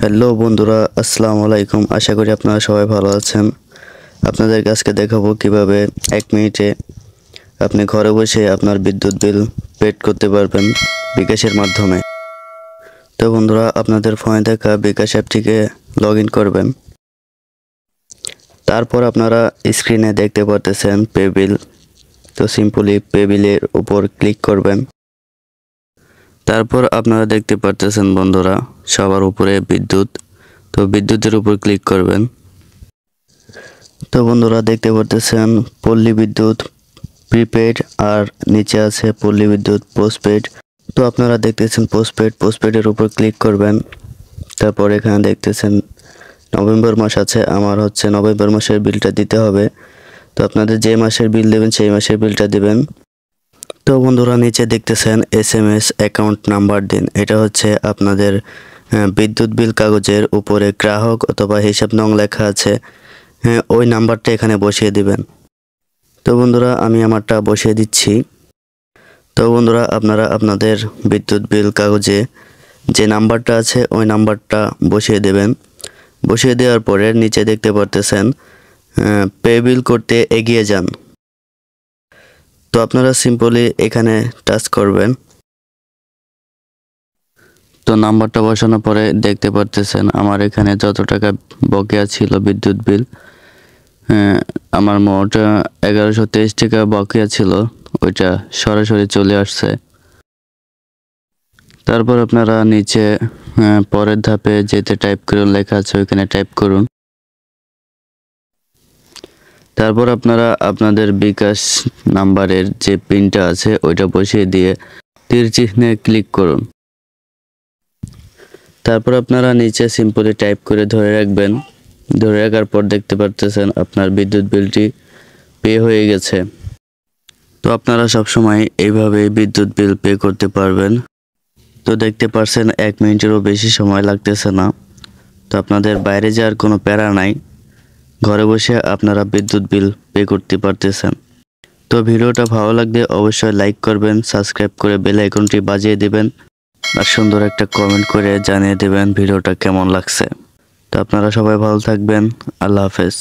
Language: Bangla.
হ্যালো বন্ধুরা, আসসালামু আলাইকুম। আশা করি আপনারা সবাই ভালো আছেন। আপনাদেরকে আজকে দেখাবো কিভাবে 1 মিনিটে আপনি ঘরে বসে আপনার বিদ্যুৎ বিল পেড করতে পারবেন বিকাশের মাধ্যমে। তো বন্ধুরা, আপনাদের ফোনে থাকা বিকাশ অ্যাপটিকে লগ ইন করবেন। তারপর আপনারা স্ক্রিনে দেখতে পারতেছেন পে বিল। তো সিম্পলি পে বিলের উপর ক্লিক করবেন। তারপর আপনারা দেখতে পারতেছেন বন্ধুরা সবার উপরে বিদ্যুৎ। তো বিদ্যুতের উপর ক্লিক করবেন। তো বন্ধুরা দেখতে পারতেছেন পল্লী বিদ্যুৎ প্রিপেড আর নিচে আছে পল্লী বিদ্যুৎ পোস্টপেড। তো আপনারা দেখতেছেন পোস্টপেডের উপর ক্লিক করবেন। তারপর এখানে দেখতেছেন নভেম্বর মাস আছে, আমার হচ্ছে নভেম্বর মাসের বিলটা দিতে হবে। তো আপনাদের যে মাসের বিল দেবেন সেই মাসের বিলটা দিবেন। তো বন্ধুরা নিচে দেখতেছেন SMS অ্যাকাউন্ট নাম্বার দিন। এটা হচ্ছে আপনাদের বিদ্যুৎ বিল কাগজের উপরে গ্রাহক অথবা হিসাব নং লেখা আছে, ওই নাম্বারটা এখানে বসিয়ে দিবেন। তো বন্ধুরা আমি আমারটা বসিয়ে দিচ্ছি। তো বন্ধুরা আপনারা আপনাদের বিদ্যুৎ বিল কাগজে যে নাম্বারটা আছে ওই নাম্বারটা বসিয়ে দেবেন। বসিয়ে দেওয়ার পরে নিচে দেখতে পারতেছেন পে বিল করতে এগিয়ে যান। তো আপনারা সিম্পলি এখানে টাচ করবেন। তো নাম্বারটা বসানোর পরে দেখতে পারতেছেন আমার এখানে যত টাকা বকেয়া ছিল বিদ্যুৎ বিল, আমার মোট 1123 টাকা বকেয়া ছিল, ওইটা সরাসরি চলে আসছে। তারপর আপনারা নিচে পরের ধাপে যেতে টাইপ করুন, লেখা আছে ওইখানে টাইপ করুন। তারপর আপনারা আপনাদের বিকাশ নাম্বারের যে পিনটা আছে ওইটা বসিয়ে দিয়ে তীর চিহ্নে ক্লিক করুন। তারপর আপনারা নিচে সিম্পলি টাইপ করে ধরে রাখবেন। ধরে রাখার পর দেখতে পারতেছেন আপনার বিদ্যুৎ বিলটি পে হয়ে গেছে। তো আপনারা সবসময় এইভাবে বিদ্যুৎ বিল পে করতে পারবেন। তো দেখতে পারছেন 1 মিনিটেরও বেশি সময় লাগতেছে না। তো আপনাদের বাইরে যাওয়ার কোনো প্যারা নাই, ঘরে বসে আপনারা বিদ্যুৎ বিল পে করতে পারতেছেন। তো ভিডিওটা ভালো লাগলে অবশ্যই লাইক করবেন, সাবস্ক্রাইব করে বেল আইকনটি বাজিয়ে দিবেন আর সুন্দর একটা কমেন্ট করে জানিয়ে দেবেন ভিডিওটা কেমন লাগছে। তো আপনারা সবাই ভালো থাকবেন। আল্লাহ হাফেজ।